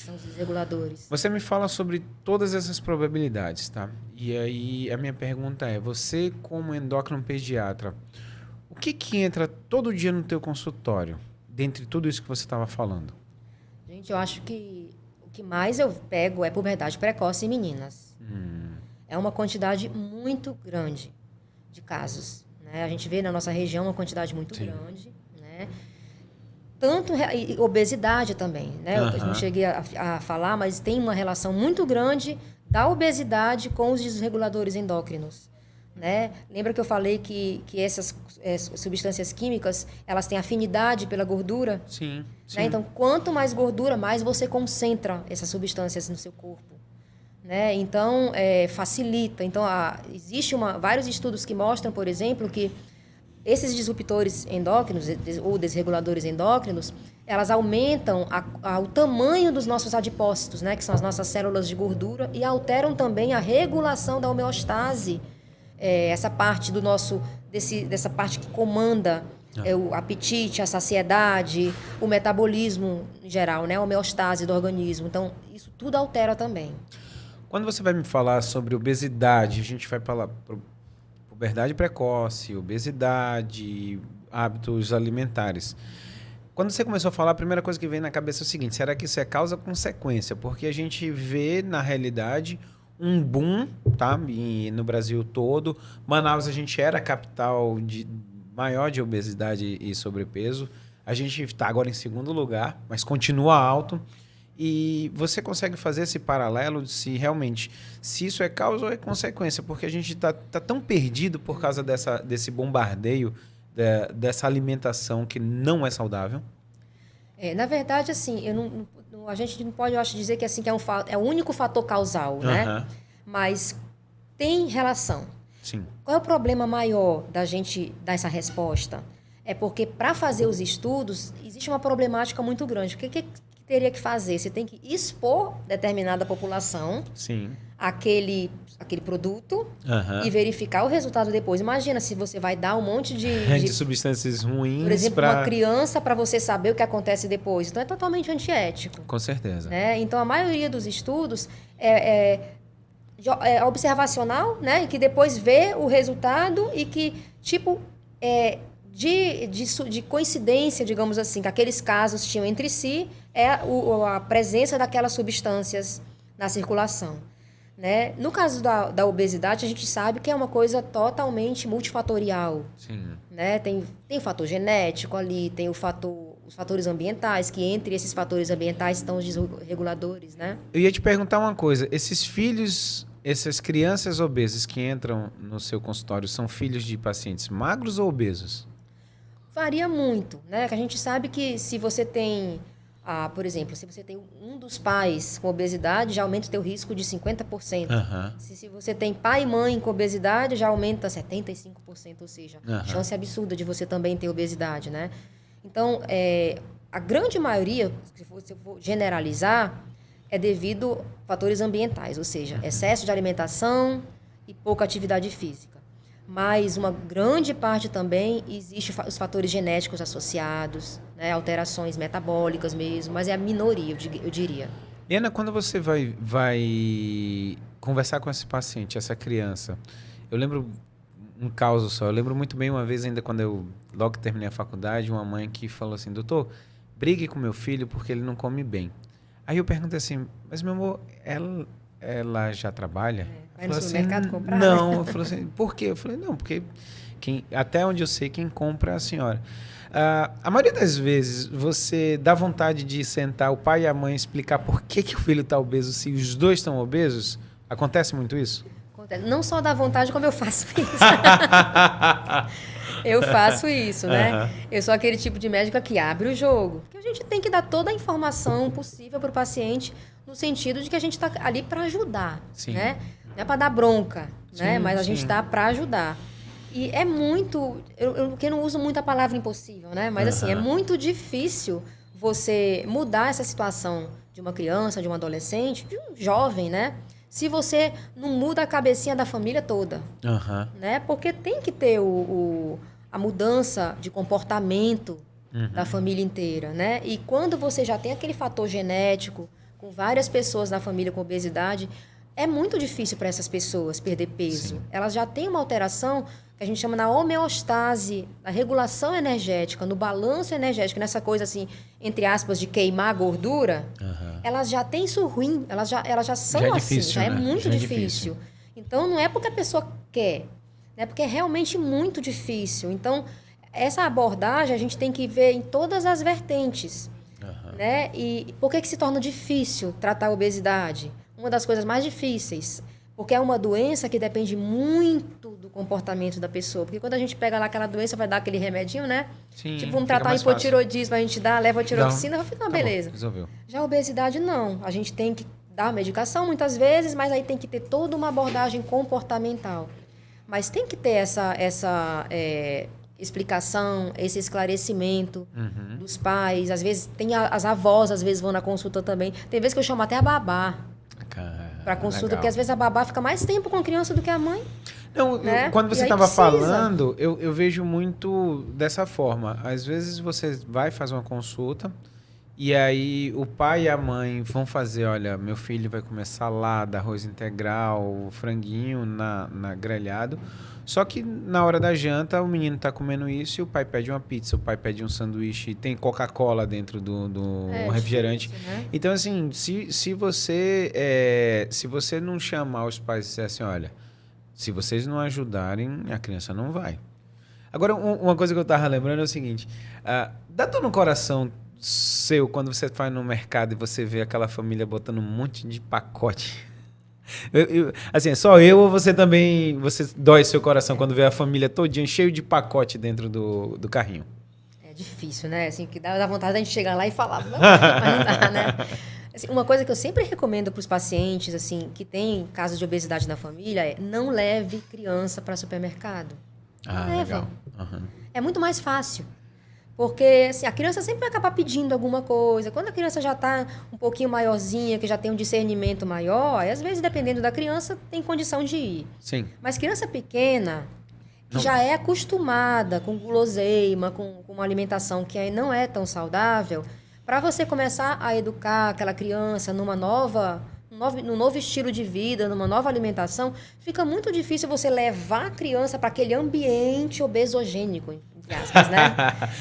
são os desreguladores. Você me fala sobre todas essas probabilidades, tá? E aí a minha pergunta é, você como endócrino pediatra, o que entra todo dia no teu consultório, dentre tudo isso que você estava falando? Gente, eu acho que o que mais eu pego é puberdade precoce em meninas. É uma quantidade muito grande de casos, né? A gente vê na nossa região uma quantidade muito grande, né? Tanto e obesidade também, né? Eu não cheguei a falar, mas tem uma relação muito grande da obesidade com os desreguladores endócrinos, né? Lembra que eu falei que essas substâncias químicas, elas têm afinidade pela gordura? Sim, sim. Né? Então, quanto mais gordura, mais você concentra essas substâncias no seu corpo. Né? Então, facilita. Então, existe vários estudos que mostram, por exemplo, que esses disruptores endócrinos ou desreguladores endócrinos, elas aumentam o tamanho dos nossos adipócitos, né? Que são as nossas células de gordura, e alteram também a regulação da homeostase. Essa parte dessa parte que comanda o apetite, a saciedade, o metabolismo em geral, né? A homeostase do organismo. Então, isso tudo altera também. Quando você vai me falar sobre obesidade, a gente vai falar puberdade precoce, obesidade, hábitos alimentares. Quando você começou a falar, a primeira coisa que vem na cabeça é o seguinte, será que isso é causa ou consequência? Porque a gente vê, na realidade, um boom, tá? No Brasil todo. Manaus, a gente era a capital maior de obesidade e sobrepeso. A gente está agora em segundo lugar, mas continua alto. E você consegue fazer esse paralelo de se isso é causa ou é consequência, porque a gente está tão perdido por causa desse bombardeio, dessa alimentação que não é saudável? Na verdade, assim, a gente não pode, eu acho, dizer que, assim, que é o único fator causal, né? Mas tem relação. Sim. Qual é o problema maior da gente dar essa resposta? É porque, para fazer os estudos, existe uma problemática muito grande. O que teria que fazer? Você tem que expor determinada população aquele produto e verificar o resultado depois. Imagina se você vai dar um monte de substâncias ruins. Por exemplo, uma criança, para você saber o que acontece depois. Então, é totalmente antiético. Com certeza. Né? Então, a maioria dos estudos é observacional, né? E que depois vê o resultado e que, tipo, de coincidência, digamos assim, que aqueles casos tinham entre si, a presença daquelas substâncias na circulação. Né? No caso da obesidade, a gente sabe que é uma coisa totalmente multifatorial. Sim. Né? Tem o fator genético ali, tem os fatores ambientais, que entre esses fatores ambientais estão os desreguladores. Né? Eu ia te perguntar uma coisa, essas crianças obesas que entram no seu consultório são filhos de pacientes magros ou obesos? Varia muito, né? Que a gente sabe que se você tem, por exemplo, se você tem um dos pais com obesidade, já aumenta o teu risco de 50%. Se você tem pai e mãe com obesidade, já aumenta 75%, ou seja, chance absurda de você também ter obesidade, né? Então, a grande maioria, se eu for generalizar, é devido a fatores ambientais, ou seja, excesso de alimentação e pouca atividade física. Mas uma grande parte também existe os fatores genéticos associados, né? Alterações metabólicas mesmo, mas é a minoria, eu diria. Liana, quando você vai conversar com esse paciente, essa criança, eu lembro um caso só, eu lembro muito bem uma vez ainda quando eu logo terminei a faculdade, uma mãe que falou assim, doutor, brigue com meu filho porque ele não come bem. Aí eu perguntei assim, mas meu amor, ela já trabalha? Vai no supermercado comprar? Não, eu falei assim, por quê? Eu falei, não, porque até onde eu sei, quem compra é a senhora. A maioria das vezes, você dá vontade de sentar o pai e a mãe e explicar por que o filho está obeso, se os dois estão obesos? Acontece muito isso? Acontece. Não só dá vontade, como eu faço isso. Eu faço isso, né? Eu sou aquele tipo de médica que abre o jogo. Porque a gente tem que dar toda a informação possível para o paciente, no sentido de que a gente está ali para ajudar, né? Não é para dar bronca, né? Mas a gente está para ajudar. E é muito... Eu não uso muito a palavra impossível, né? Mas, assim, é muito difícil você mudar essa situação de uma criança, de um adolescente, de um jovem, né? Se você não muda a cabecinha da família toda, né? Porque tem que ter a mudança de comportamento da família inteira, né? E quando você já tem aquele fator genético, com várias pessoas na família com obesidade, é muito difícil para essas pessoas perder peso. Sim. Elas já têm uma alteração que a gente chama na homeostase, na regulação energética, no balanço energético, nessa coisa assim, entre aspas, de queimar a gordura. Elas já têm isso ruim, elas já são já é assim, difícil, já é né? muito já difícil. Então, não é porque a pessoa quer, né? Porque é realmente muito difícil. Então, essa abordagem a gente tem que ver em todas as vertentes. Né? E por que se torna difícil tratar a obesidade? Uma das coisas mais difíceis, porque é uma doença que depende muito do comportamento da pessoa. Porque quando a gente pega lá aquela doença, vai dar aquele remedinho, né? Sim, tipo, vamos tratar hipotiroidismo, a gente dá, leva a tiroxina, vai ficar beleza. Bom, resolveu. Já a obesidade, não. A gente tem que dar medicação muitas vezes, mas aí tem que ter toda uma abordagem comportamental. Mas tem que ter essa explicação, esse esclarecimento dos pais. Às vezes, tem as avós, às vezes vão na consulta também. Tem vezes que eu chamo até a babá para consulta, legal. porque às vezes a babá fica mais tempo com a criança do que a mãe. Não, né? Quando você E aí estava precisa. falando, eu vejo muito dessa forma. Às vezes você vai fazer uma consulta e aí o pai e a mãe vão fazer, olha, meu filho vai comer salada, arroz integral, franguinho na grelhado. Só que na hora da janta o menino está comendo isso e o pai pede uma pizza, o pai pede um sanduíche, tem Coca-Cola dentro do refrigerante. Difícil, né? Então, assim, se você não chamar os pais e disser assim, olha, se vocês não ajudarem, a criança não vai. Agora, uma coisa que eu estava lembrando é o seguinte, dá dor no coração seu quando você vai no mercado e você vê aquela família botando um monte de pacote. Assim, é só eu ou você também, você dói seu coração quando vê a família todinha cheio de pacote dentro do carrinho? É difícil, né? Assim, que dá vontade de a gente chegar lá e falar, mas não dá, né? Assim, uma coisa que eu sempre recomendo para os pacientes, assim, que tem casos de obesidade na família é não leve criança para supermercado. Não leva. Legal. É muito mais fácil. Porque assim, a criança sempre vai acabar pedindo alguma coisa. Quando a criança já está um pouquinho maiorzinha, que já tem um discernimento maior, às vezes, dependendo da criança, tem condição de ir. Sim. Mas criança pequena, que já é acostumada com guloseima, com uma alimentação que não é tão saudável, para você começar a educar aquela criança num novo estilo de vida, numa nova alimentação, fica muito difícil você levar a criança para aquele ambiente obesogênico, entre aspas, né?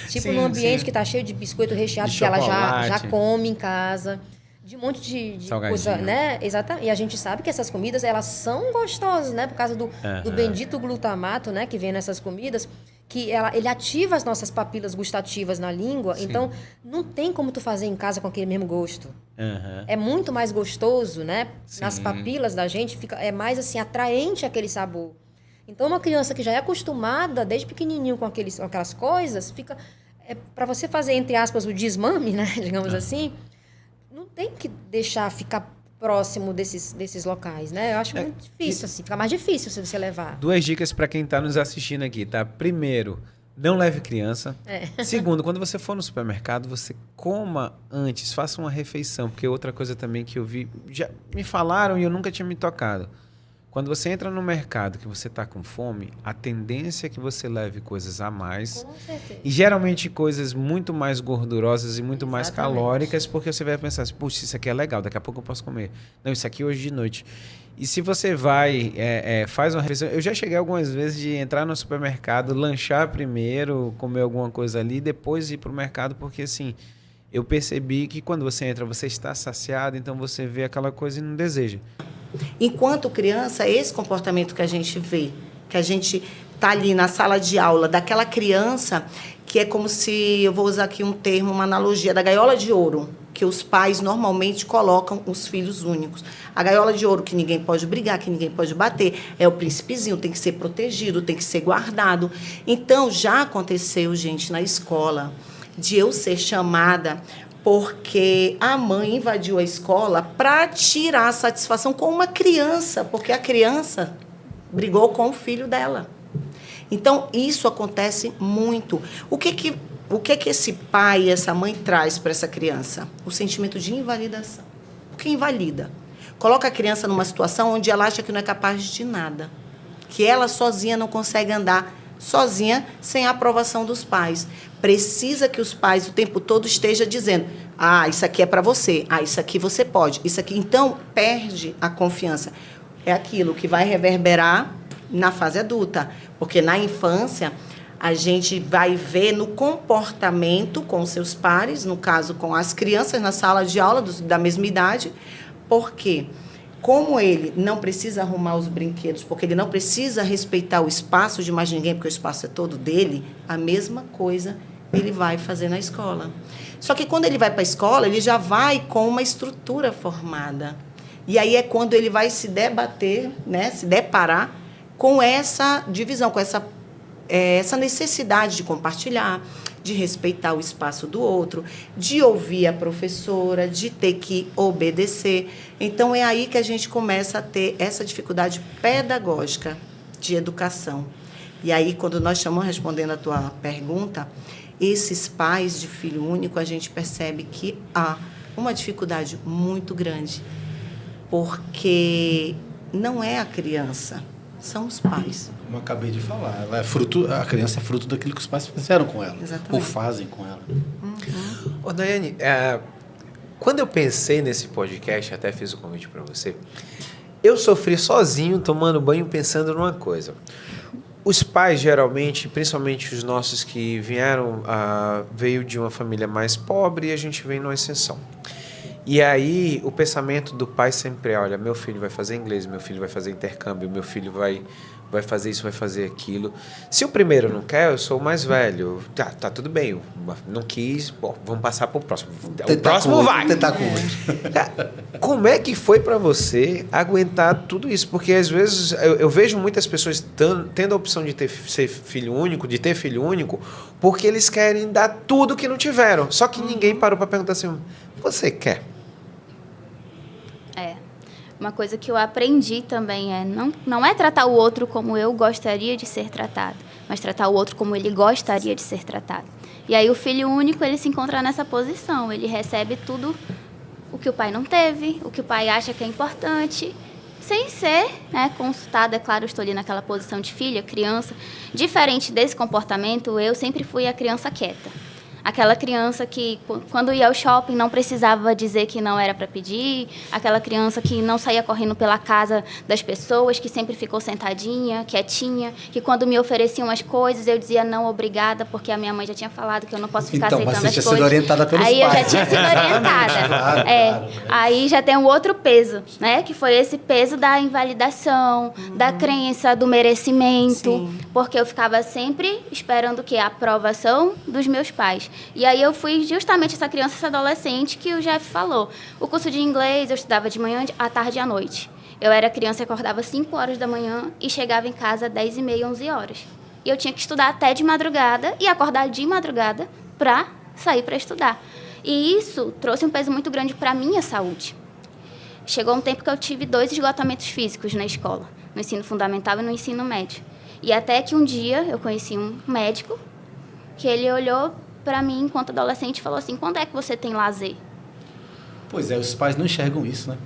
Tipo, num ambiente que está cheio de biscoito recheado, que ela já come em casa, de um monte de coisa, né? Exatamente. E a gente sabe que essas comidas, elas são gostosas, né? Por causa do bendito glutamato, né? Que vem nessas comidas, que ele ativa as nossas papilas gustativas na língua. Sim. Então, não tem como tu fazer em casa com aquele mesmo gosto. É muito mais gostoso, né? Sim. Nas papilas da gente, é mais assim, atraente aquele sabor. Então, uma criança que já é acostumada, desde pequenininho, com aquelas coisas, fica... para você fazer, entre aspas, o desmame, né? Digamos assim, não tem que deixar ficar próximo desses locais, né? Eu acho muito difícil, assim. Fica mais difícil se você levar. 2 dicas para quem está nos assistindo aqui, tá? Primeiro, não leve criança. Segundo, quando você for no supermercado, você coma antes, faça uma refeição. Porque outra coisa também que eu vi, já me falaram e eu nunca tinha me tocado. Quando você entra no mercado que você está com fome, a tendência é que você leve coisas a mais. Com certeza. E geralmente coisas muito mais gordurosas e muito mais calóricas, porque você vai pensar assim, puxa, isso aqui é legal, daqui a pouco eu posso comer. Não, isso aqui hoje de noite. E se você vai, faz uma refeição... Eu já cheguei algumas vezes de entrar no supermercado, lanchar primeiro, comer alguma coisa ali, depois ir para o mercado, porque assim, eu percebi que quando você entra, você está saciado, então você vê aquela coisa e não deseja. Enquanto criança, é esse comportamento que a gente vê, que a gente está ali na sala de aula, daquela criança que é como se, eu vou usar aqui um termo, uma analogia, da gaiola de ouro, que os pais normalmente colocam os filhos únicos. A gaiola de ouro que ninguém pode brigar, que ninguém pode bater, é o príncipezinho, tem que ser protegido, tem que ser guardado. Então, já aconteceu, gente, na escola, de eu ser chamada porque a mãe invadiu a escola para tirar a satisfação com uma criança, porque a criança brigou com o filho dela. Então, isso acontece muito. O que esse pai e essa mãe traz para essa criança? O sentimento de invalidação. O que invalida? Coloca a criança numa situação onde ela acha que não é capaz de nada, que ela sozinha não consegue andar sozinha sem a aprovação dos pais. precisa que os pais o tempo todo estejam dizendo: ah, isso aqui é para você, ah, isso aqui você pode, isso aqui. Então, perde a confiança. É aquilo que vai reverberar na fase adulta, porque na infância a gente vai ver no comportamento com seus pares, no caso com as crianças na sala de aula da mesma idade, porque como ele não precisa arrumar os brinquedos, porque ele não precisa respeitar o espaço de mais ninguém, porque o espaço é todo dele, a mesma coisa ele vai fazer na escola. Só que quando ele vai para a escola, ele já vai com uma estrutura formada. E aí é quando ele vai se debater, né, se deparar com essa divisão, com essa necessidade de compartilhar, de respeitar o espaço do outro, de ouvir a professora, de ter que obedecer. Então, é aí que a gente começa a ter essa dificuldade pedagógica de educação. E aí, quando nós estamos respondendo a tua pergunta, esses pais de filho único, a gente percebe que há uma dificuldade muito grande, porque não é a criança, são os pais. Como eu acabei de falar, ela é fruto, a criança é fruto daquilo que os pais fizeram com ela. Exatamente. Ou fazem com ela. Ô, Daiane, quando eu pensei nesse podcast, até fiz o convite para você, eu sofri sozinho, tomando banho, pensando numa coisa. Os pais, geralmente, principalmente os nossos que veio de uma família mais pobre, e a gente vem numa ascensão. E aí, o pensamento do pai sempre é: olha, meu filho vai fazer inglês, meu filho vai fazer intercâmbio, meu filho vai fazer isso, vai fazer aquilo. Se o primeiro não quer, eu sou o mais velho. Tá tudo bem, eu não quis, bom, vamos passar para o próximo. O próximo vai. Tentar com outro. Como é que foi para você aguentar tudo isso? Porque, às vezes, eu vejo muitas pessoas tendo a opção de ter filho único, porque eles querem dar tudo que não tiveram. Só que ninguém parou para perguntar assim: você quer? Uma coisa que eu aprendi também não é tratar o outro como eu gostaria de ser tratado, mas tratar o outro como ele gostaria de ser tratado. E aí o filho único, ele se encontra nessa posição, ele recebe tudo o que o pai não teve, o que o pai acha que é importante, sem ser, né, consultado. É claro, eu estou ali naquela posição de filha, criança. Diferente desse comportamento, eu sempre fui a criança quieta. Aquela criança que, quando ia ao shopping, não precisava dizer que não era para pedir. Aquela criança que não saía correndo pela casa das pessoas, que sempre ficou sentadinha, quietinha. Que, quando me ofereciam as coisas, eu dizia não, obrigada, porque a minha mãe já tinha falado que eu não posso ficar aceitando as coisas. Então, mas você tinha sido orientada pelos pais. Aí eu já pais. tinha sido orientada. Claro. Aí já tem um outro peso, né? Que foi esse peso da invalidação, da crença do merecimento. Sim. Porque eu ficava sempre esperando o quê? A aprovação dos meus pais. E aí eu fui justamente essa criança, essa adolescente que o Jeff falou. O curso de inglês eu estudava de manhã, à tarde e à noite. Eu era criança e acordava 5 horas da manhã e chegava em casa às 10h30, 11 horas. E eu tinha que estudar até de madrugada e acordar de madrugada para sair para estudar. E isso trouxe um peso muito grande para a minha saúde. Chegou um tempo que eu tive 2 esgotamentos físicos na escola, no ensino fundamental e no ensino médio. E até que um dia eu conheci um médico que ele olhou para mim, enquanto adolescente, falou assim: quando é que você tem lazer? Pois é, os pais não enxergam isso, né?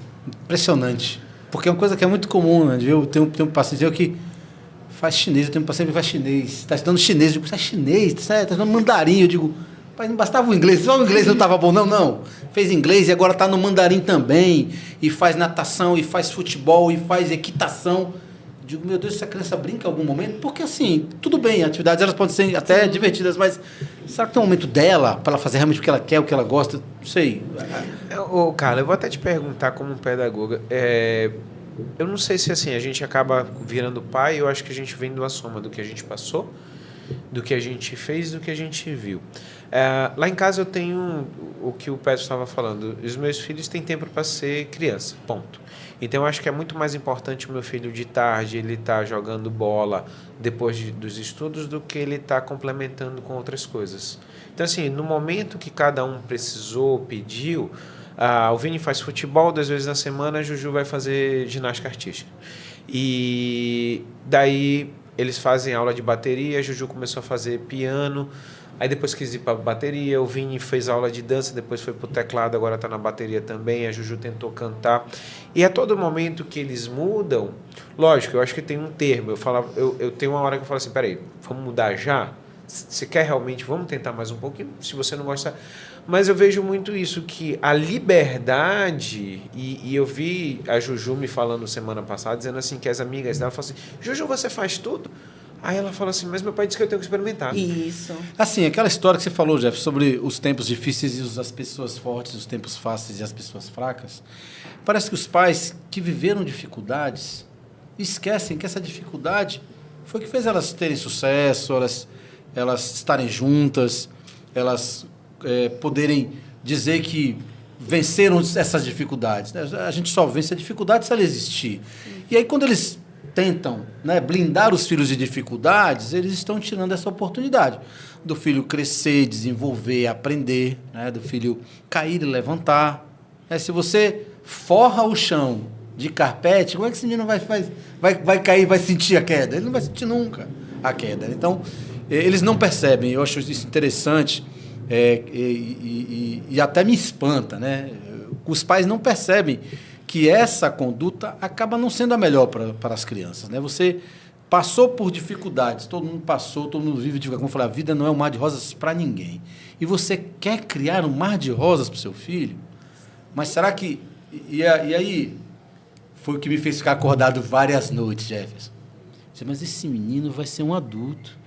Impressionante. Porque é uma coisa que é muito comum, né? Eu tenho um paciente que faz chinês, eu tenho um paciente que faz chinês. Está estudando chinês, eu digo: você é chinês? Está estudando mandarim? Eu digo: pai, não bastava o inglês, só o inglês não estava bom. Não. Fez inglês e agora está no mandarim também. E faz natação, e faz futebol, e faz equitação. Digo: meu Deus, essa criança brinca em algum momento? Porque, assim, tudo bem, atividades elas podem ser até divertidas, mas será que tem um momento dela para ela fazer realmente o que ela quer, o que ela gosta? Não sei. Carla, eu vou até te perguntar como um pedagoga. Eu não sei se assim a gente acaba virando pai, eu acho que a gente vem de uma soma do que a gente passou, do que a gente fez, do que a gente viu. Lá em casa eu tenho o que o Pedro estava falando. Os meus filhos têm tempo para ser criança, ponto. Então, eu acho que é muito mais importante o meu filho de tarde ele estar jogando bola depois dos estudos do que ele estar complementando com outras coisas. Então, assim, no momento que cada um precisou, pediu, o Vini faz futebol 2 vezes na semana, a Juju vai fazer ginástica artística. E daí eles fazem aula de bateria, a Juju começou a fazer piano. Aí depois quis ir para a bateria, o Vini fez aula de dança, depois foi para o teclado, agora está na bateria também, a Juju tentou cantar. E a todo momento que eles mudam, lógico, eu acho que tem um termo, eu tenho uma hora que eu falo assim, peraí, vamos mudar já? você quer realmente, vamos tentar mais um pouquinho, se você não gosta. Mas eu vejo muito isso, que a liberdade, e eu vi a Juju me falando semana passada, dizendo assim, que as amigas dela falam assim, Juju, você faz tudo? Aí ela fala assim, mas meu pai disse que eu tenho que experimentar. Isso. Assim, aquela história que você falou, Jeff, sobre os tempos difíceis e as pessoas fortes, os tempos fáceis e as pessoas fracas, parece que os pais que viveram dificuldades esquecem que essa dificuldade foi o que fez elas terem sucesso, elas estarem juntas, elas poderem dizer que venceram essas dificuldades. A gente só vence a dificuldade se ela existir. E aí, quando eles tentam, né, blindar os filhos de dificuldades, eles estão tirando essa oportunidade do filho crescer, desenvolver, aprender, né, do filho cair e levantar. Se você forra o chão de carpete, como é que esse menino vai cair, vai sentir a queda? Ele não vai sentir nunca a queda. Então, eles não percebem. Eu acho isso interessante e até me espanta, né? Os pais não percebem que essa conduta acaba não sendo a melhor para as crianças, né? Você passou por dificuldades, todo mundo passou, todo mundo vive dificuldades. Como eu falei, a vida não é um mar de rosas para ninguém. E você quer criar um mar de rosas para o seu filho? Mas será que... E aí, foi o que me fez ficar acordado várias noites, Jefferson. Mas esse menino vai ser um adulto.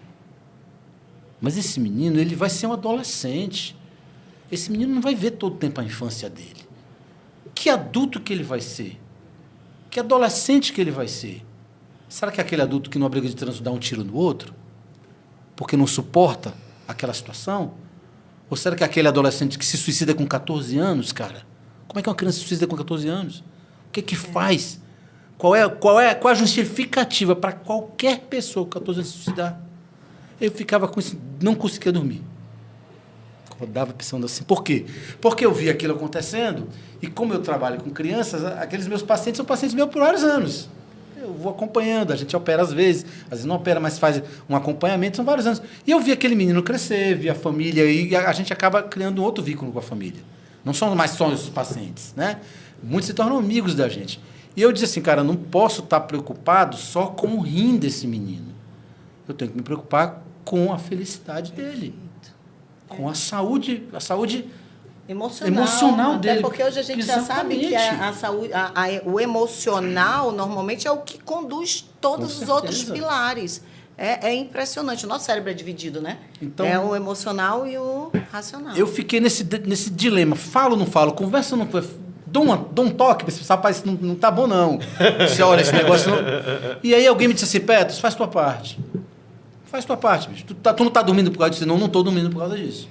Mas esse menino, ele vai ser um adolescente. Esse menino não vai ver todo o tempo a infância dele. Que adulto que ele vai ser? Que adolescente que ele vai ser? Será que é aquele adulto que numa briga de trânsito dá um tiro no outro? Porque não suporta aquela situação? Ou será que é aquele adolescente que se suicida com 14 anos, cara? Como é que uma criança se suicida com 14 anos? O que faz? Qual é a justificativa para qualquer pessoa com 14 anos se suicidar? Eu ficava com isso, não conseguia dormir. Rodava pensando assim. Por quê? Porque eu vi aquilo acontecendo e como eu trabalho com crianças, aqueles meus pacientes são pacientes meus por vários anos. Eu vou acompanhando, a gente opera às vezes não opera, mas faz um acompanhamento, são vários anos. E eu vi aquele menino crescer, vi a família, e a gente acaba criando um outro vínculo com a família. Não são mais só os pacientes, né? Muitos se tornam amigos da gente. E eu disse assim, cara, eu não posso estar preocupado só com o rim desse menino. Eu tenho que me preocupar com a felicidade dele. Com a saúde emocional dele. Até porque hoje a gente já sabe que a saúde, o emocional, normalmente, é o que conduz todos os outros pilares. É impressionante. O nosso cérebro é dividido, né? Então, é o emocional e o racional. Eu fiquei nesse dilema. Falo ou não falo? Conversa ou não conversa? Dou um toque para esse rapaz, não tá bom, não. Você olha esse negócio... Não... E aí alguém me disse assim, Petros, faz tua parte. Faz tua parte, bicho. Tu não tá dormindo por causa disso? Não estou dormindo por causa disso.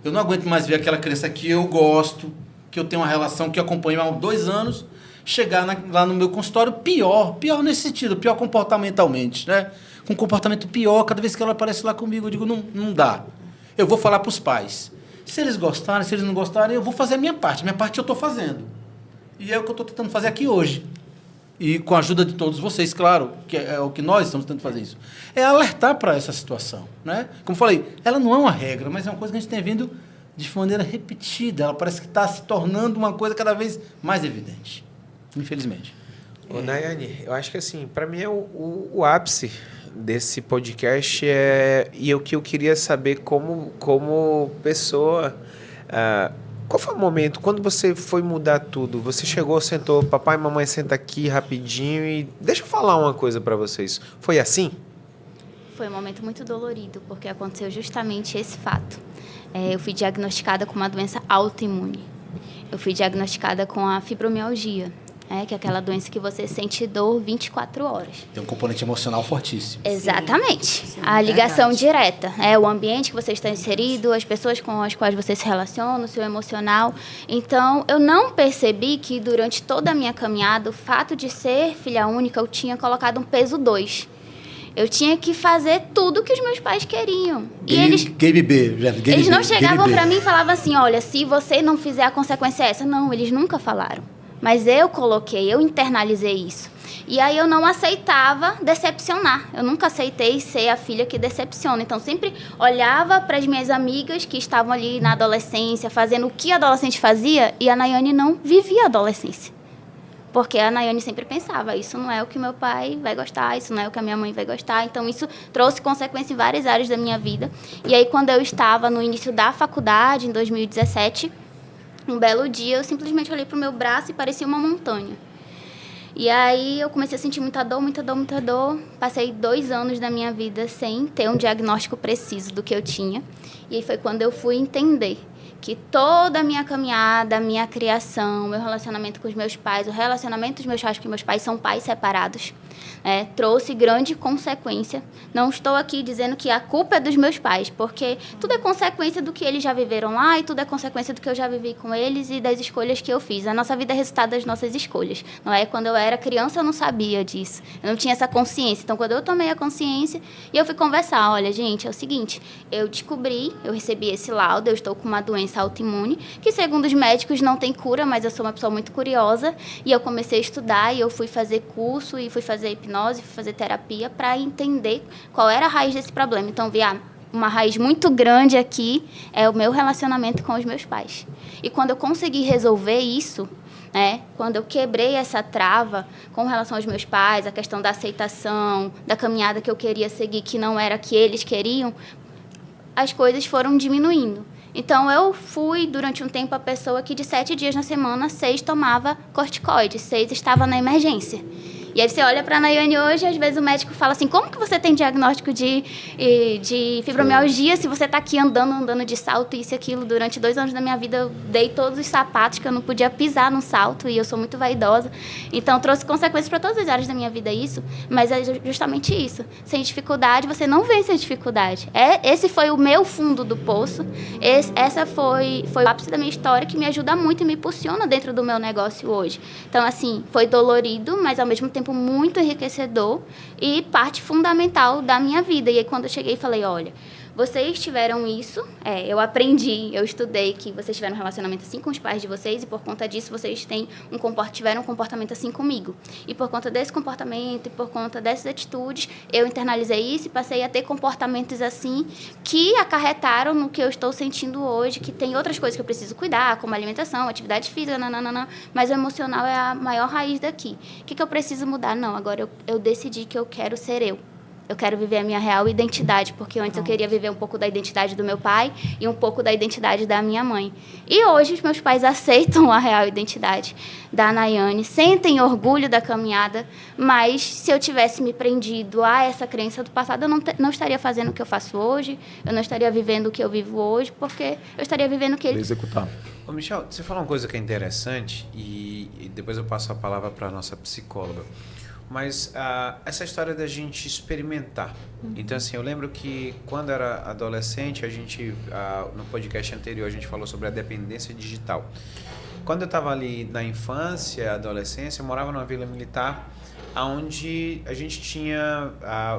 Eu não aguento mais ver aquela criança que eu gosto, que eu tenho uma relação, que eu acompanho há 2 anos, chegar lá no meu consultório pior nesse sentido, pior comportamentalmente, né? Com um comportamento pior, cada vez que ela aparece lá comigo, eu digo, não dá. Eu vou falar para os pais. Se eles gostarem, se eles não gostarem, eu vou fazer a minha parte. Minha parte eu estou fazendo. E é o que eu estou tentando fazer aqui hoje. E com a ajuda de todos vocês, claro, que é o que nós estamos tentando fazer isso. É alertar para essa situação, né? Como eu falei, ela não é uma regra, mas é uma coisa que a gente tem vindo de maneira repetida. Ela parece que está se tornando uma coisa cada vez mais evidente, infelizmente. Ô, Nayane, eu acho que assim, para mim é o ápice desse podcast e o que eu queria saber como pessoa... Qual foi o momento, quando você foi mudar tudo? Você chegou, sentou, papai e mamãe, senta aqui rapidinho e... Deixa eu falar uma coisa para vocês. Foi assim? Foi um momento muito dolorido, porque aconteceu justamente esse fato. Eu fui diagnosticada com uma doença autoimune. Eu fui diagnosticada com a fibromialgia, que é aquela doença que você sente dor 24 horas. Tem um componente emocional fortíssimo. Exatamente. Sim, a ligação direta. O ambiente que você está inserido, as pessoas com as quais você se relaciona, o seu emocional. Então, eu não percebi que durante toda a minha caminhada, o fato de ser filha única, eu tinha colocado um peso 2. Eu tinha que fazer tudo que os meus pais queriam. Eles não chegavam para mim e falavam assim, olha, se você não fizer, a consequência é essa. Não, eles nunca falaram. Mas eu internalizei isso. E aí eu não aceitava decepcionar. Eu nunca aceitei ser a filha que decepciona. Então, sempre olhava para as minhas amigas que estavam ali na adolescência, fazendo o que a adolescente fazia, e a Nayane não vivia a adolescência. Porque a Nayane sempre pensava, isso não é o que meu pai vai gostar, isso não é o que a minha mãe vai gostar. Então, isso trouxe consequência em várias áreas da minha vida. E aí, quando eu estava no início da faculdade, em 2017, um belo dia, eu simplesmente olhei para o meu braço e parecia uma montanha. E aí, eu comecei a sentir muita dor, muita dor, muita dor. Passei 2 anos da minha vida sem ter um diagnóstico preciso do que eu tinha. E aí foi quando eu fui entender que toda a minha caminhada, a minha criação, meu relacionamento com os meus pais, o relacionamento dos meus pais, porque meus pais são pais separados, trouxe grande consequência. Não estou aqui dizendo que a culpa é dos meus pais, porque tudo é consequência do que eles já viveram lá e tudo é consequência do que eu já vivi com eles e das escolhas que eu fiz. A nossa vida é resultado das nossas escolhas. Não é? Quando eu era criança, eu não sabia disso. Eu não tinha essa consciência. Então, quando eu tomei a consciência e eu fui conversar, olha, gente, é o seguinte, eu descobri, eu recebi esse laudo, eu estou com uma doença autoimune, que segundo os médicos não tem cura, mas eu sou uma pessoa muito curiosa e eu comecei a estudar e eu fui fazer curso e fui fazer hipnose, fui fazer terapia para entender qual era a raiz desse problema. Então, vi uma raiz muito grande aqui é o meu relacionamento com os meus pais. E quando eu consegui resolver isso, quando eu quebrei essa trava com relação aos meus pais, a questão da aceitação, da caminhada que eu queria seguir, que não era a que eles queriam, as coisas foram diminuindo. Então, eu fui, durante um tempo, a pessoa que de 7 dias na semana, 6 tomava corticoide, 6 estava na emergência. E aí você olha para a Nayane hoje, às vezes o médico fala assim, como que você tem diagnóstico de fibromialgia se você está aqui andando de salto, isso e aquilo. Durante 2 anos da minha vida, eu dei todos os sapatos que eu não podia pisar no salto e eu sou muito vaidosa. Então, trouxe consequências para todas as áreas da minha vida isso, mas é justamente isso. Sem dificuldade, você não vence a dificuldade. Esse foi o meu fundo do poço, essa foi o ápice da minha história que me ajuda muito e me impulsiona dentro do meu negócio hoje. Então, assim, foi dolorido, mas ao mesmo tempo muito enriquecedor e parte fundamental da minha vida. E aí, quando eu cheguei, falei, olha, vocês tiveram isso, eu aprendi, eu estudei que vocês tiveram um relacionamento assim com os pais de vocês e por conta disso vocês tiveram um comportamento assim comigo. E por conta desse comportamento e por conta dessas atitudes, eu internalizei isso e passei a ter comportamentos assim que acarretaram no que eu estou sentindo hoje, que tem outras coisas que eu preciso cuidar, como alimentação, atividade física, mas o emocional é a maior raiz daqui. O que eu preciso mudar? Não, agora eu decidi que eu quero ser eu. Eu quero viver a minha real identidade, porque antes eu queria viver um pouco da identidade do meu pai e um pouco da identidade da minha mãe. E hoje os meus pais aceitam a real identidade da Nayane, sentem orgulho da caminhada, mas se eu tivesse me prendido a essa crença do passado, eu não estaria fazendo o que eu faço hoje, eu não estaria vivendo o que eu vivo hoje, porque eu estaria vivendo o que ele... Executar. Ô, Michel, você falou uma coisa que é interessante e depois eu passo a palavra para a nossa psicóloga. Mas essa história da gente experimentar. Então, assim, eu lembro que quando era adolescente, a gente, no podcast anterior, a gente falou sobre a dependência digital. Quando eu estava ali na infância, adolescência, eu morava numa vila militar, onde a gente tinha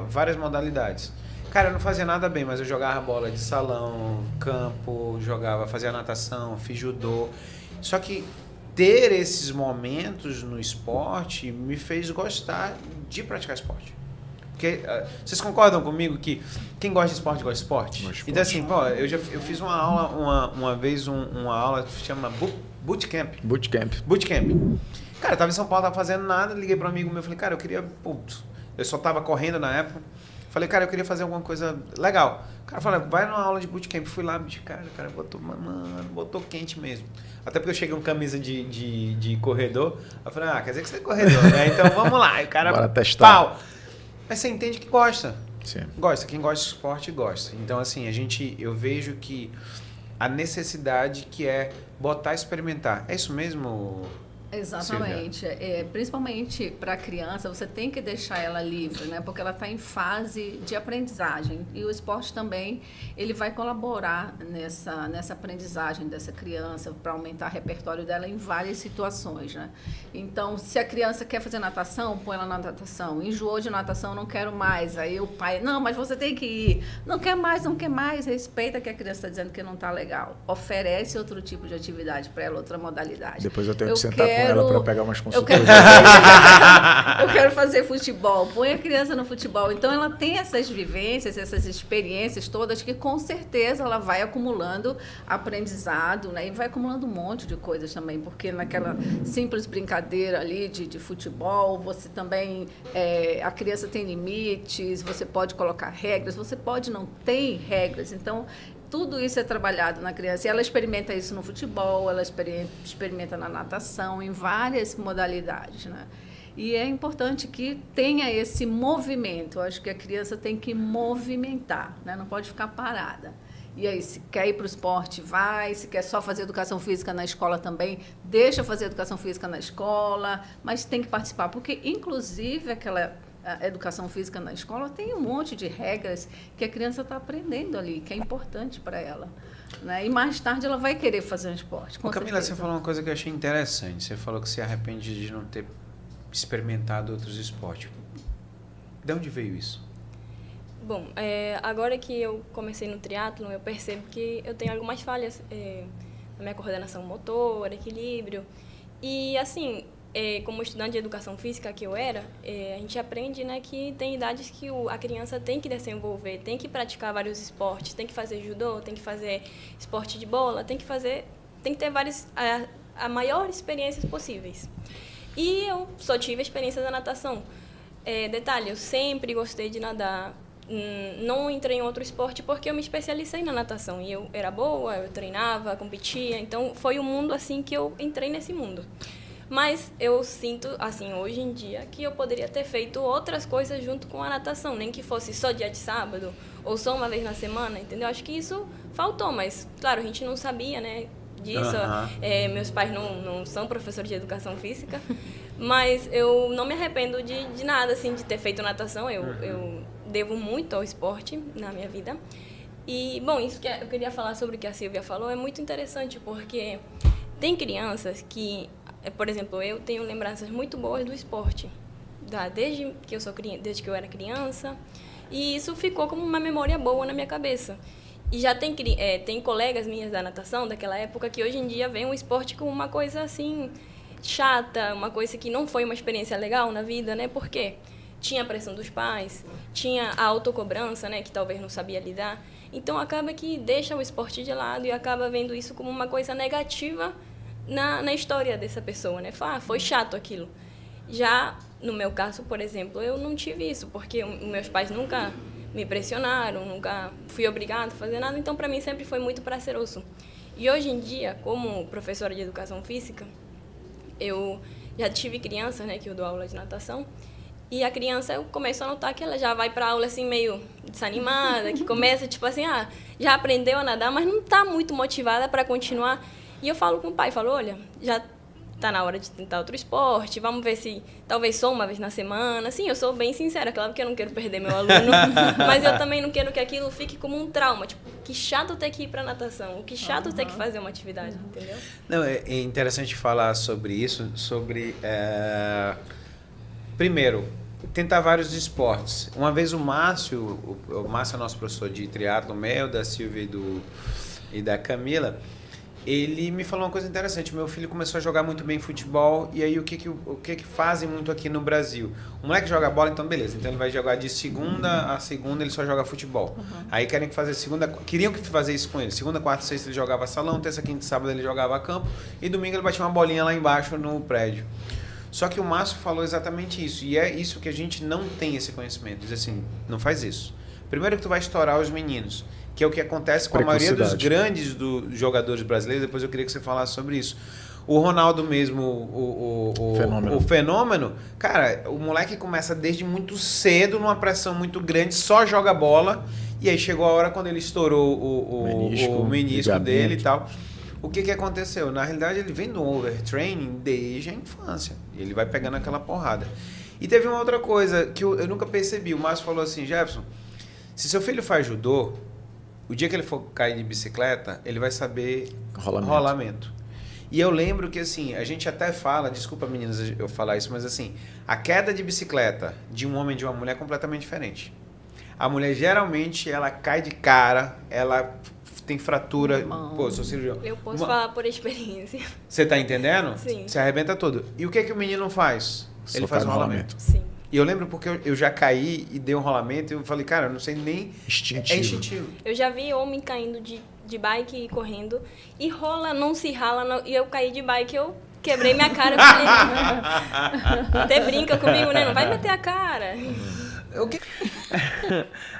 várias modalidades. Cara, eu não fazia nada bem, mas eu jogava bola de salão, campo, fazia natação, fiz judô. Só que ter esses momentos no esporte me fez gostar de praticar esporte. Porque vocês concordam comigo que quem gosta de esporte, gosta de esporte? Então, assim, eu fiz uma aula, uma vez, uma aula que se chama Bootcamp. Bootcamp. Cara, eu tava em São Paulo, tava fazendo nada, liguei para um amigo meu, falei, cara, eu só tava correndo na época. Falei, cara, eu queria fazer alguma coisa legal. O cara falou, vai numa aula de bootcamp. Fui lá, bicho, cara, botou quente mesmo. Até porque eu cheguei com camisa de corredor. Eu falei, quer dizer que você é corredor, né? Então vamos lá. E o cara, bora testar. Pau. Mas você entende que gosta. Sim. Gosta. Quem gosta de esporte, gosta. Então, assim, eu vejo que a necessidade que é botar e experimentar. É isso mesmo? Exatamente. Principalmente para a criança, você tem que deixar ela livre, né? Porque ela está em fase de aprendizagem. E o esporte também, ele vai colaborar nessa aprendizagem dessa criança para aumentar o repertório dela em várias situações, né? Então, se a criança quer fazer natação, põe ela na natação. Enjoou de natação, não quero mais. Aí o pai, não, mas você tem que ir. Não quer mais. Respeita que a criança está dizendo que não está legal. Oferece outro tipo de atividade para ela, outra modalidade. Depois eu tenho que sentar com quero... para pegar umas Eu consultorias. eu quero fazer futebol. Põe a criança no futebol. Então, ela tem essas vivências, essas experiências todas que, com certeza, ela vai acumulando aprendizado, né? E vai acumulando um monte de coisas também, porque naquela simples brincadeira ali de futebol, você também... a criança tem limites, você pode colocar regras, você pode não ter regras. Então, tudo isso é trabalhado na criança. E ela experimenta isso no futebol, ela experimenta na natação, em várias modalidades, né? E é importante que tenha esse movimento. Eu acho que a criança tem que movimentar, né? Não pode ficar parada. E aí, se quer ir para o esporte, vai. Se quer só fazer educação física na escola também, deixa fazer educação física na escola, mas tem que participar, porque, inclusive, a educação física na escola tem um monte de regras que a criança está aprendendo ali, que é importante para ela, né? E mais tarde ela vai querer fazer um esporte, com Camila, certeza. você falou uma coisa que eu achei interessante. Você falou que se arrepende de não ter experimentado outros esportes. De onde veio isso? Bom, agora que eu comecei no triatlon, eu percebo que eu tenho algumas falhas na minha coordenação motora, equilíbrio. E, assim, como estudante de educação física que eu era, a gente aprende, né, que tem idades que a criança tem que desenvolver, tem que praticar vários esportes, tem que fazer judô, tem que fazer esporte de bola, tem que ter várias, a maior experiências possíveis. E eu só tive a experiência da natação. Detalhe, eu sempre gostei de nadar. Não entrei em outro esporte porque eu me especializei na natação. E eu era boa, eu treinava, competia. Então, foi um mundo assim que eu entrei nesse mundo. Mas eu sinto, assim, hoje em dia, que eu poderia ter feito outras coisas junto com a natação. Nem que fosse só dia de sábado ou só uma vez na semana, entendeu? Acho que isso faltou, mas, claro, a gente não sabia, né, disso. Meus pais não são professores de educação física. Mas eu não me arrependo de nada, assim, de ter feito natação. Eu devo muito ao esporte na minha vida. E, bom, isso que eu queria falar sobre o que a Silvia falou é muito interessante, porque tem crianças que, por exemplo, eu tenho lembranças muito boas do esporte, desde que eu era criança, e isso ficou como uma memória boa na minha cabeça. E já tem colegas minhas da natação daquela época que hoje em dia veem o esporte como uma coisa assim chata, uma coisa que não foi uma experiência legal na vida, né? Por quê? Tinha a pressão dos pais, tinha a autocobrança, né, que talvez não sabia lidar. Então, acaba que deixa o esporte de lado e acaba vendo isso como uma coisa negativa na história dessa pessoa, né? Fala, foi chato aquilo. Já no meu caso, por exemplo, eu não tive isso, porque meus pais nunca me pressionaram, nunca fui obrigada a fazer nada, então, para mim, sempre foi muito prazeroso. E hoje em dia, como professora de educação física, eu já tive crianças, né, que eu dou aula de natação, e a criança, eu começo a notar que ela já vai para aula assim meio desanimada, que começa tipo assim, já aprendeu a nadar, mas não está muito motivada para continuar. E eu falo com o pai, olha, já está na hora de tentar outro esporte, vamos ver se talvez só uma vez na semana. Sim, eu sou bem sincera, claro que eu não quero perder meu aluno, mas eu também não quero que aquilo fique como um trauma, tipo, que chato ter que ir para natação, que chato ter que fazer uma atividade, entendeu? Não, é interessante falar sobre isso, primeiro, tentar vários esportes. Uma vez o Márcio é nosso professor de triatlo, da Silvia e da Camila, ele me falou uma coisa interessante. Meu filho começou a jogar muito bem futebol, e aí o que fazem muito aqui no Brasil? O moleque joga bola, então beleza. Então ele vai jogar de segunda a segunda, ele só joga futebol. Aí queriam que fazer isso com ele. Segunda, quarta, sexta ele jogava salão, terça, quinta e sábado ele jogava campo, e domingo ele batia uma bolinha lá embaixo no prédio. Só que o Márcio falou exatamente isso, e é isso que a gente não tem esse conhecimento. Diz assim, não faz isso. Primeiro que tu vai estourar os meninos, que é o que acontece com a maioria dos grandes jogadores brasileiros. Depois eu queria que você falasse sobre isso. O Ronaldo mesmo, o fenômeno, cara, o moleque começa desde muito cedo, numa pressão muito grande, só joga bola, e aí chegou a hora quando ele estourou o menisco dele e tal. O que aconteceu? Na realidade, ele vem do overtraining desde a infância. Ele vai pegando aquela porrada. E teve uma outra coisa que eu nunca percebi. O Márcio falou assim, Jefferson, se seu filho faz judô, o dia que ele for cair de bicicleta, ele vai saber rolamento. E eu lembro que, assim, a gente até fala, desculpa meninas eu falar isso, mas assim, a queda de bicicleta de um homem e de uma mulher é completamente diferente. a mulher geralmente ela cai de cara, ela tem fratura. Pô, eu sou cirurgião. Eu posso falar por experiência. Você tá entendendo? Sim. Se arrebenta todo. E o que é que o menino faz? Ele faz um rolamento. Sim. E eu lembro porque eu já caí e dei um rolamento e eu falei, cara, eu não sei nem... Instintivo. É instintivo. Eu já vi homem caindo de bike e correndo. E rola, não se rala. Não, e eu caí de bike, eu quebrei minha cara. Eu falei, até brinca comigo, né? Não vai meter a cara.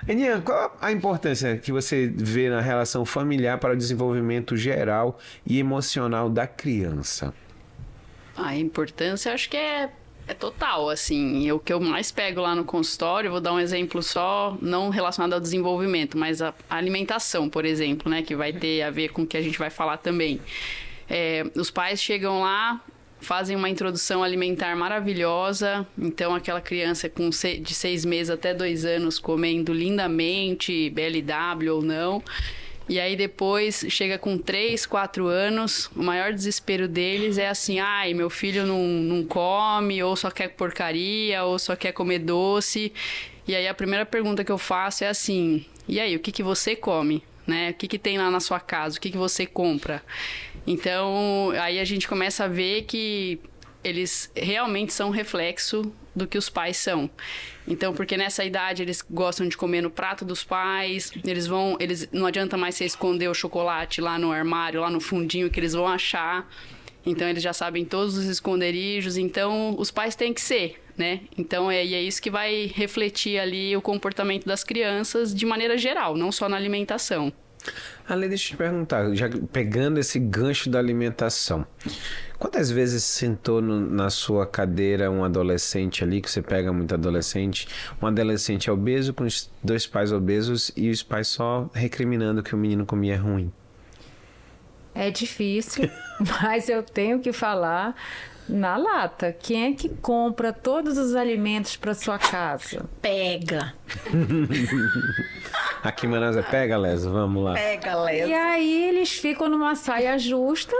Aninha, qual a importância que você vê na relação familiar para o desenvolvimento geral e emocional da criança? A importância, acho que é total, assim. E o que eu mais pego lá no consultório, vou dar um exemplo só, não relacionado ao desenvolvimento, mas a alimentação, por exemplo, né? Que vai ter a ver com o que a gente vai falar também. Os pais chegam lá, fazem uma introdução alimentar maravilhosa, então aquela criança de 6 meses até 2 anos comendo lindamente, BLW ou não, e aí depois chega com 3, 4 anos, o maior desespero deles é assim, ai, meu filho não come, ou só quer porcaria, ou só quer comer doce, e aí a primeira pergunta que eu faço é assim, e aí, o que você come? Né? O que tem lá na sua casa? O que você compra? Então, aí a gente começa a ver que eles realmente são reflexo do que os pais são. Então, porque nessa idade eles gostam de comer no prato dos pais, eles não adianta mais você esconder o chocolate lá no armário, lá no fundinho, que eles vão achar. Então, eles já sabem todos os esconderijos. Então, os pais têm que ser, né? Então, é isso que vai refletir ali o comportamento das crianças de maneira geral, não só na alimentação. Ale, deixa eu te perguntar, já pegando esse gancho da alimentação, quantas vezes sentou na sua cadeira um adolescente ali, que você pega muito adolescente, um adolescente obeso com os 2 pais obesos e os pais só recriminando que o menino comia ruim? É difícil, mas eu tenho que falar na lata. Quem é que compra todos os alimentos para sua casa? Pega. Aqui em Manaus pega, Lesa, vamos lá. Pega, Lesa. E aí eles ficam numa saia justa,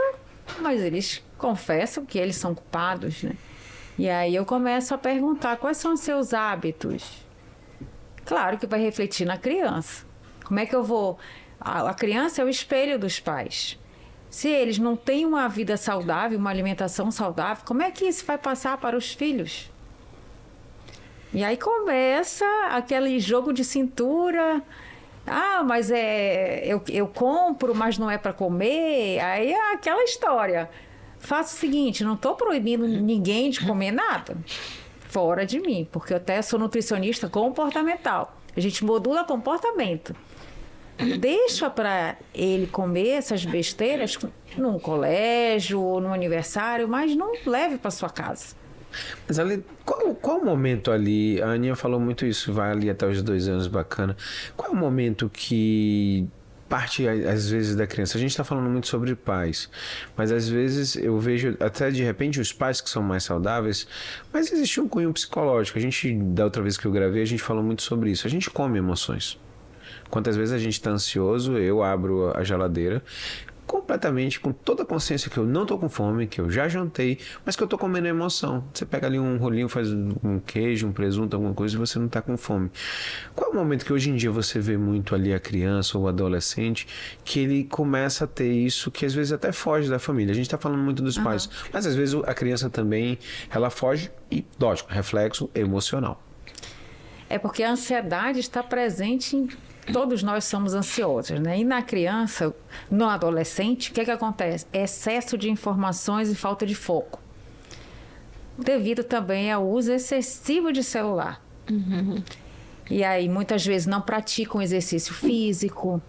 mas eles confessam que eles são culpados, né? E aí eu começo a perguntar quais são os seus hábitos. Claro que vai refletir na criança. Como é que eu vou... A criança é o espelho dos pais. Se eles não têm uma vida saudável, uma alimentação saudável, como é que isso vai passar para os filhos? E aí começa aquele jogo de cintura. Ah, mas eu compro, mas não é para comer. Aí é aquela história. Faço o seguinte, não estou proibindo ninguém de comer nada fora de mim, porque eu até sou nutricionista comportamental. A gente modula comportamento. Deixa para ele comer essas besteiras num colégio ou num aniversário, mas não leve para sua casa. Mas ali, qual o momento ali? A Aninha falou muito isso, vai ali até os 2 anos, bacana. Qual é o momento que parte, às vezes, da criança? A gente está falando muito sobre pais, mas às vezes eu vejo até de repente os pais que são mais saudáveis, mas existe um cunho psicológico. Da outra vez que eu gravei, a gente falou muito sobre isso. A gente come emoções. Quantas vezes a gente está ansioso, eu abro a geladeira completamente, com toda a consciência que eu não tô com fome, que eu já jantei, mas que eu tô comendo emoção. Você pega ali um rolinho, faz um queijo, um presunto, alguma coisa, e você não tá com fome. Qual é o momento que hoje em dia você vê muito ali a criança ou o adolescente, que ele começa a ter isso, que às vezes até foge da família? A gente tá falando muito dos pais, mas às vezes a criança também, ela foge e, lógico, reflexo emocional. É porque a ansiedade está presente em... Todos nós somos ansiosos, né? E na criança, no adolescente, o que acontece? Excesso de informações e falta de foco. Devido também ao uso excessivo de celular. E aí, muitas vezes, não praticam exercício físico,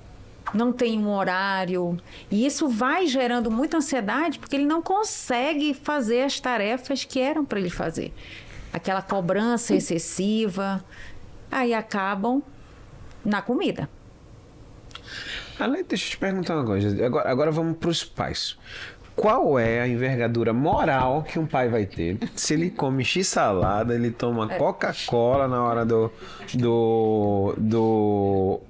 não tem um horário. E isso vai gerando muita ansiedade, porque ele não consegue fazer as tarefas que eram para ele fazer. Aquela cobrança excessiva. Aí acabam na comida. Ale, deixa eu te perguntar uma coisa. Agora vamos para os pais. Qual é a envergadura moral que um pai vai ter se ele come x-salada, ele toma Coca-Cola na hora do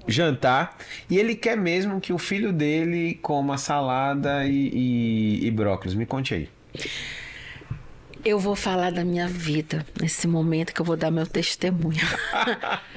jantar e ele quer mesmo que o filho dele coma salada e brócolis? Me conte aí. Eu vou falar da minha vida nesse momento que eu vou dar meu testemunho.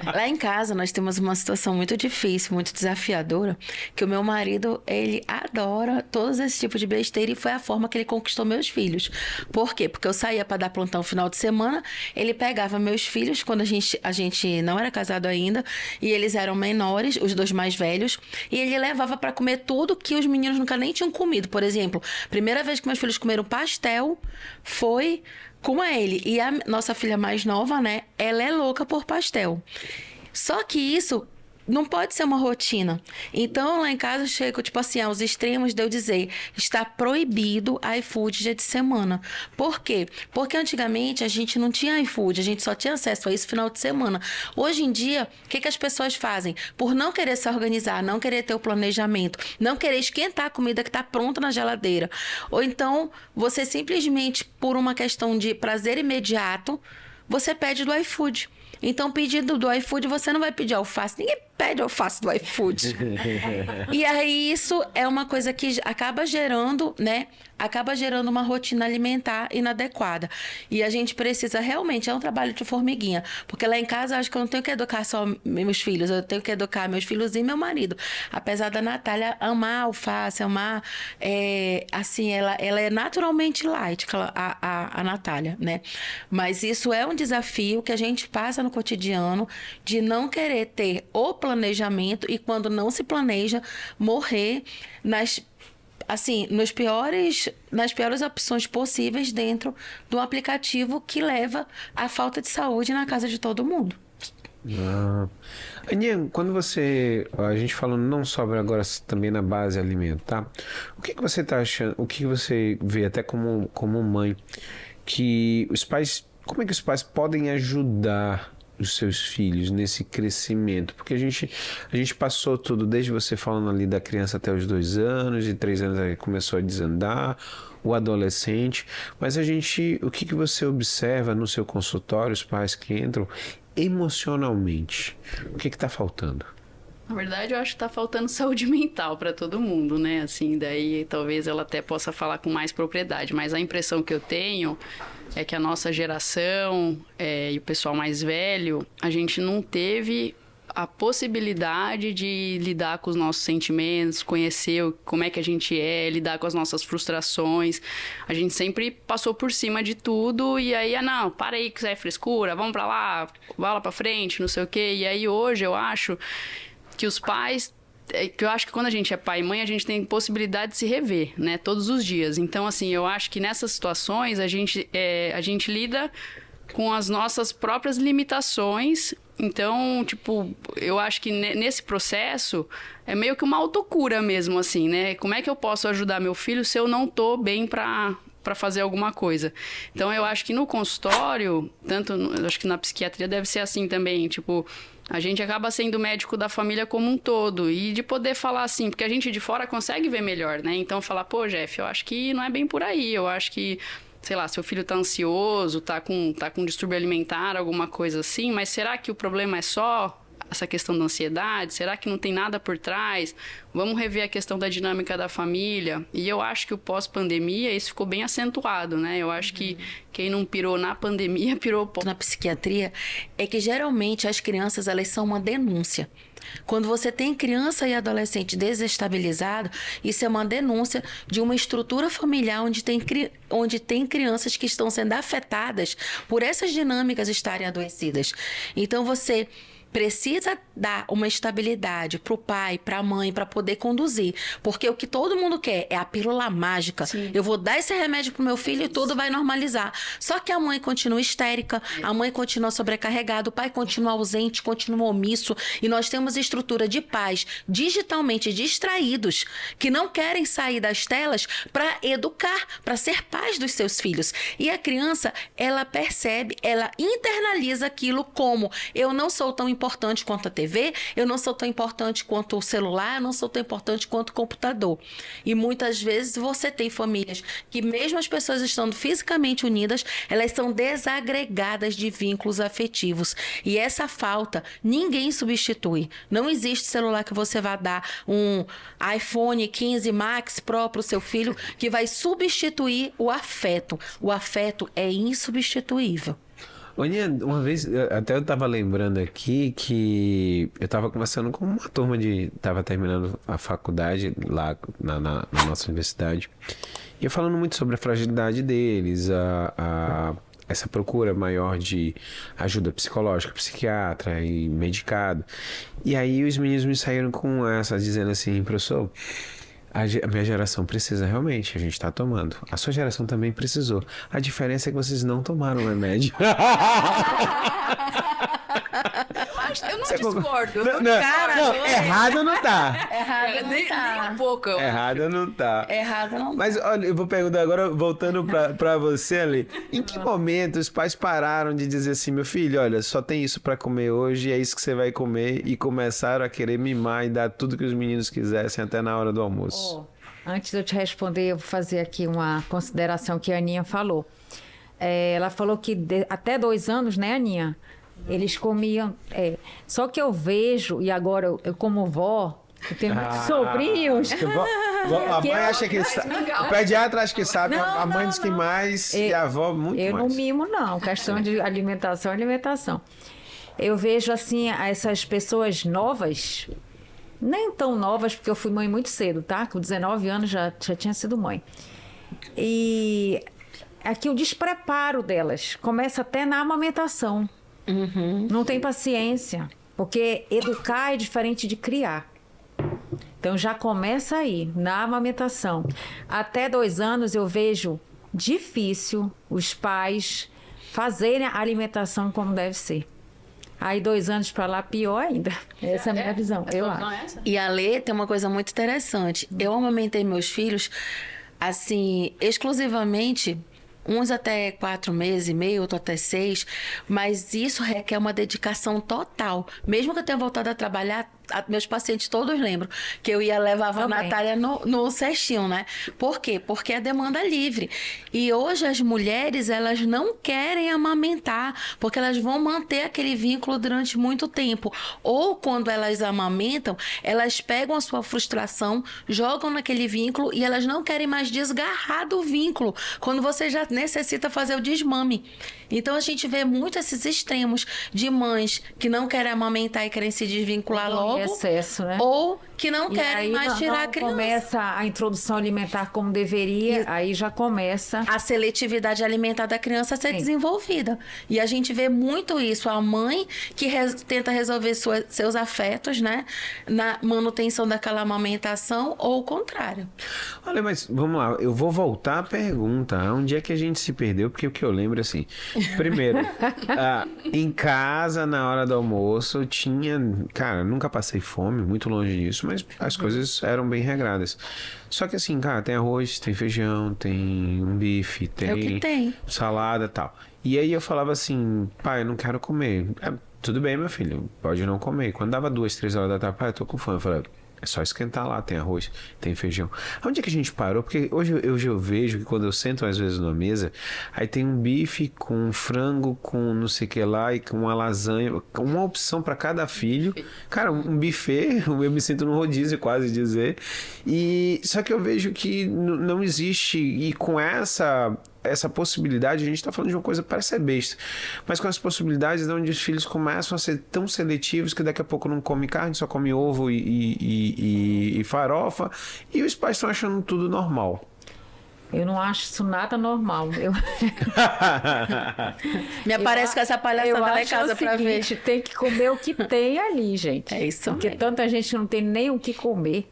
Lá em casa nós temos uma situação muito difícil, muito desafiadora, que o meu marido, ele adora todos esse tipo de besteira e foi a forma que ele conquistou meus filhos. Por quê? Porque eu saía para dar plantão no final de semana, ele pegava meus filhos quando a gente não era casado ainda e eles eram menores, os 2 mais velhos, e ele levava para comer tudo que os meninos nunca nem tinham comido. Por exemplo, primeira vez que meus filhos comeram pastel foi com ele. E a nossa filha mais nova, né? Ela é louca por pastel. Só que isso não pode ser uma rotina. Então, lá em casa, eu chego, tipo assim, aos extremos de eu dizer, está proibido iFood dia de semana. Por quê? Porque antigamente a gente não tinha iFood, a gente só tinha acesso a isso final de semana. Hoje em dia, o que as pessoas fazem? Por não querer se organizar, não querer ter o planejamento, não querer esquentar a comida que está pronta na geladeira. Ou então, você simplesmente, por uma questão de prazer imediato, você pede do iFood. Então, pedindo do iFood, você não vai pedir alface. Ninguém pede alface do iFood. E aí, isso é uma coisa que acaba gerando, né? Acaba gerando uma rotina alimentar inadequada. E a gente precisa realmente, é um trabalho de formiguinha. Porque lá em casa, eu acho que eu não tenho que educar só meus filhos, eu tenho que educar meus filhos e meu marido. Apesar da Natália amar alface, amar... assim, ela é naturalmente light, a Natália, né? Mas isso é um desafio que a gente passa no cotidiano de não querer ter o planejamento e quando não se planeja, morrer nas piores opções possíveis dentro de um aplicativo que leva à falta de saúde na casa de todo mundo. Aninha, quando a gente falando não sobre agora também na base alimentar, o que você está achando, o que você vê até como mãe, que os pais, como é que os pais podem ajudar os seus filhos nesse crescimento? Porque a gente passou tudo, desde você falando ali da criança até os 2 anos, de 3 anos aí começou a desandar, o adolescente, mas o que você observa no seu consultório, os pais que entram, emocionalmente? O que está faltando? Na verdade, eu acho que está faltando saúde mental para todo mundo, né? Assim, daí talvez ela até possa falar com mais propriedade, mas a impressão que eu tenho é que a nossa geração e o pessoal mais velho, a gente não teve a possibilidade de lidar com os nossos sentimentos, conhecer como é que a gente é, lidar com as nossas frustrações. A gente sempre passou por cima de tudo e aí, não, para aí que isso é frescura, vamos para lá, vai lá para frente, não sei o quê. E aí hoje eu acho que os pais... que eu acho que quando a gente é pai e mãe, a gente tem possibilidade de se rever, né? Todos os dias. Então, assim, eu acho que nessas situações a gente lida com as nossas próprias limitações. Então, tipo, eu acho que nesse processo é meio que uma autocura mesmo, assim, né? Como é que eu posso ajudar meu filho se eu não tô bem para fazer alguma coisa? Então, eu acho que no consultório, eu acho que na psiquiatria deve ser assim também, tipo... A gente acaba sendo médico da família como um todo e de poder falar assim, porque a gente de fora consegue ver melhor, né? Então falar, pô, Jeff, eu acho que não é bem por aí, eu acho que, sei lá, seu filho tá ansioso, tá com distúrbio alimentar, alguma coisa assim, mas será que o problema é só essa questão da ansiedade? Será que não tem nada por trás? Vamos rever a questão da dinâmica da família. E eu acho que o pós-pandemia, isso ficou bem acentuado, né? Eu acho que quem não pirou na pandemia, pirou... Na psiquiatria, é que geralmente as crianças, elas são uma denúncia. Quando você tem criança e adolescente desestabilizado, isso é uma denúncia de uma estrutura familiar onde tem crianças que estão sendo afetadas por essas dinâmicas estarem adoecidas. Então, você precisa dar uma estabilidade para o pai, para a mãe, para poder conduzir. Porque o que todo mundo quer é a pílula mágica. Sim. Eu vou dar esse remédio para o meu filho e tudo vai normalizar. Só que a mãe continua histérica, a mãe continua sobrecarregada, o pai continua ausente, continua omisso. E nós temos estrutura de pais digitalmente distraídos que não querem sair das telas para educar, para ser pais dos seus filhos. E a criança, ela percebe, ela internaliza aquilo como eu não sou tão importante importante quanto a TV, eu não sou tão importante quanto o celular, eu não sou tão importante quanto o computador. E muitas vezes você tem famílias que, mesmo as pessoas estando fisicamente unidas, elas são desagregadas de vínculos afetivos. E essa falta, ninguém substitui. Não existe celular que você vá dar um iPhone 15 Max Pro para o seu filho que vai substituir o afeto. O afeto é insubstituível. Aninha, uma vez, até eu tava lembrando aqui que eu tava conversando com uma turma tava terminando a faculdade lá na nossa universidade, e eu falando muito sobre a fragilidade deles, essa procura maior de ajuda psicológica, psiquiatra e medicado. E aí os meninos me saíram com essa, dizendo assim: professor, a minha geração precisa realmente, a gente está tomando. A sua geração também precisou. A diferença é que vocês não tomaram o remédio. Eu não discordo. Não, errado não tá. Errado não tá. Nem um pouco. Errado não tá. Errado não tá. Mas olha, eu vou perguntar agora, voltando pra você ali. Em que momento os pais pararam de dizer assim: meu filho, olha, só tem isso pra comer hoje, é isso que você vai comer, e começaram a querer mimar e dar tudo que os meninos quisessem até na hora do almoço? Antes de eu te responder, eu vou fazer aqui uma consideração que a Aninha falou. Ela falou que até 2 anos, né, Aninha? Eles comiam. Só que eu vejo, e agora eu como vó, eu tenho muitos sobrinhos. A mãe acha que sabe. O pediatra acha que sabe, a mãe diz que mais, e a avó muito mais. Eu não mimo, não. Questão de alimentação, alimentação. Eu vejo, assim, essas pessoas novas, nem tão novas, porque eu fui mãe muito cedo, tá? Com 19 anos já tinha sido mãe. E aqui o despreparo delas começa até na amamentação. Não tem paciência, porque educar é diferente de criar. Então já começa aí, na amamentação. Até 2 anos eu vejo difícil os pais fazerem a alimentação como deve ser. Aí 2 anos para lá, pior ainda. Essa é a minha visão, eu acho. E a Lê tem uma coisa muito interessante. Eu amamentei meus filhos, assim, exclusivamente, uns até 4 meses e meio, outros até 6, mas isso requer uma dedicação total. Mesmo que eu tenha voltado a trabalhar, meus pacientes todos lembram que eu levava a Natália no cestinho, né? Por quê? Porque é demanda livre. E hoje as mulheres, elas não querem amamentar, porque elas vão manter aquele vínculo durante muito tempo. Ou quando elas amamentam, elas pegam a sua frustração, jogam naquele vínculo e elas não querem mais desgarrar do vínculo, quando você já necessita fazer o desmame. Então a gente vê muito esses extremos de mães que não querem amamentar e querem se desvincular logo. Excesso, né? Ou que não querem mais tirar a criança. Começa a introdução alimentar como deveria, aí já começa a seletividade alimentar da criança a ser desenvolvida. E a gente vê muito isso, a mãe que tenta resolver seus afetos, né, na manutenção daquela amamentação, ou o contrário. Olha, mas vamos lá, eu vou voltar à pergunta, onde é que a gente se perdeu? Porque o que eu lembro, assim, primeiro, em casa, na hora do almoço, tinha, cara, nunca passei fome, muito longe disso, mas as coisas eram bem regradas. Só que assim, cara, tem arroz, tem feijão, tem um bife, tem salada e tal. E aí eu falava assim: pai, eu não quero comer. Tudo bem, meu filho, pode não comer. Quando dava 2, 3 horas da tarde, pai, eu tô com fome. Eu falei: é só esquentar lá, tem arroz, tem feijão. Onde é que a gente parou? Porque hoje eu vejo que quando eu sento às vezes numa mesa, aí tem um bife com frango, com não sei o que lá, e com uma lasanha, uma opção para cada filho. Cara, um buffet, eu me sinto no rodízio, quase dizer. E só que eu vejo que não existe, e com essa possibilidade, a gente está falando de uma coisa que parece ser besta, mas com as possibilidades onde os filhos começam a ser tão seletivos que daqui a pouco não come carne, só come ovo e farofa, e os pais estão achando tudo normal. Eu não acho isso nada normal. Me aparece com essa palhaçada lá em casa pra ver. Tem que comer o que tem ali, gente. É isso porque mesmo. Tanta gente não tem nem o que comer.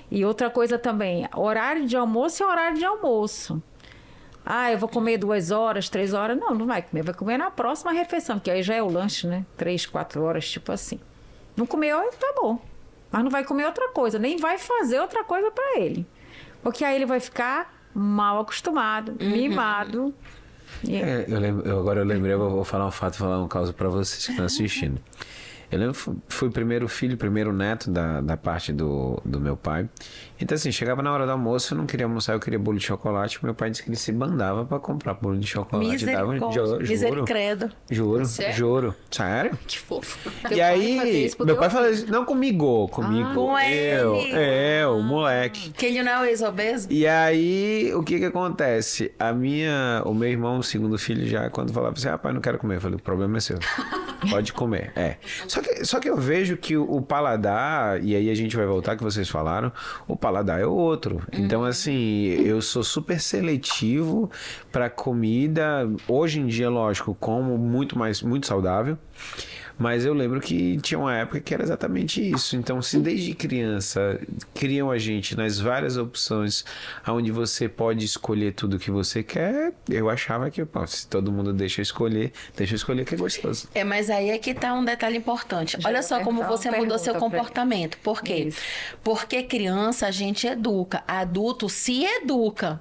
E outra coisa também, horário de almoço é horário de almoço. Eu vou comer 2 horas, 3 horas. Não vai comer. Vai comer na próxima refeição, porque aí já é o lanche, né? 3, 4 horas, tipo assim. Não comeu, tá bom. Mas não vai comer outra coisa, nem vai fazer outra coisa pra ele. Porque aí ele vai ficar mal acostumado, mimado. Agora eu lembrei, eu vou falar um fato, falar um caso pra vocês que estão assistindo. Eu lembro que fui o primeiro filho, primeiro neto da parte do meu pai. Então, assim, chegava na hora do almoço, eu não queria almoçar, eu queria bolo de chocolate. Meu pai disse que ele se bandava pra comprar bolo de chocolate. Misericórdia. Juro. Sério? Que fofo. E aí, meu pai falou assim, não comigo. Com ele. O moleque. Que ele não é o ex-obeso? E aí, o que acontece? O meu irmão, o segundo filho, já quando falava assim, pai, não quero comer. Eu falei, o problema é seu. Pode comer. Só que eu vejo que o paladar, e aí a gente vai voltar que vocês falaram, o paladar é outro. Então, assim, eu sou super seletivo para comida. Hoje em dia, lógico, como muito saudável. Mas eu lembro que tinha uma época que era exatamente isso. Então, se desde criança criam a gente nas várias opções onde você pode escolher tudo que você quer, eu achava que, se todo mundo deixa eu escolher que é gostoso. Mas aí é que tá um detalhe importante. Olha só como você mudou seu comportamento. Por quê? Porque criança a gente educa, adulto se educa.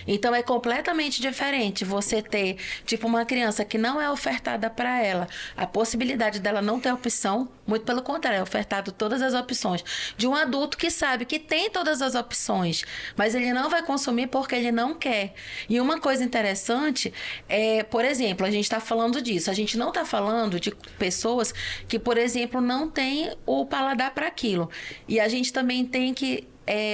Então é completamente diferente você ter, tipo, uma criança que não é ofertada para ela a possibilidade dela não ter opção, muito pelo contrário, é ofertado todas as opções, de um adulto que sabe que tem todas as opções, mas ele não vai consumir porque ele não quer. E uma coisa interessante é, por exemplo, a gente está falando disso, a gente não está falando de pessoas que, por exemplo, não têm o paladar para aquilo. E a gente também tem que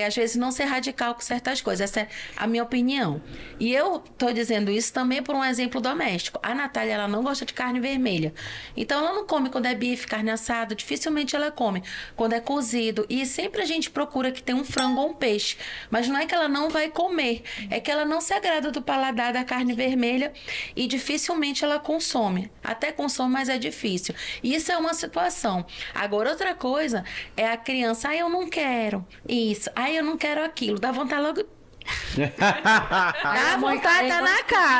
às vezes não ser radical com certas coisas. Essa é a minha opinião. E eu tô dizendo isso também por um exemplo doméstico. A Natália, ela não gosta de carne vermelha. Então, ela não come quando é bife, carne assada. Dificilmente ela come quando é cozido. E sempre a gente procura que tenha um frango ou um peixe. Mas não é que ela não vai comer. É que ela não se agrada do paladar da carne vermelha e dificilmente ela consome. Até consome, mas é difícil. Isso é uma situação. Agora, outra coisa é a criança, eu não quero isso. Eu não quero aquilo. Dá vontade logo. Dá vontade, tá na cara.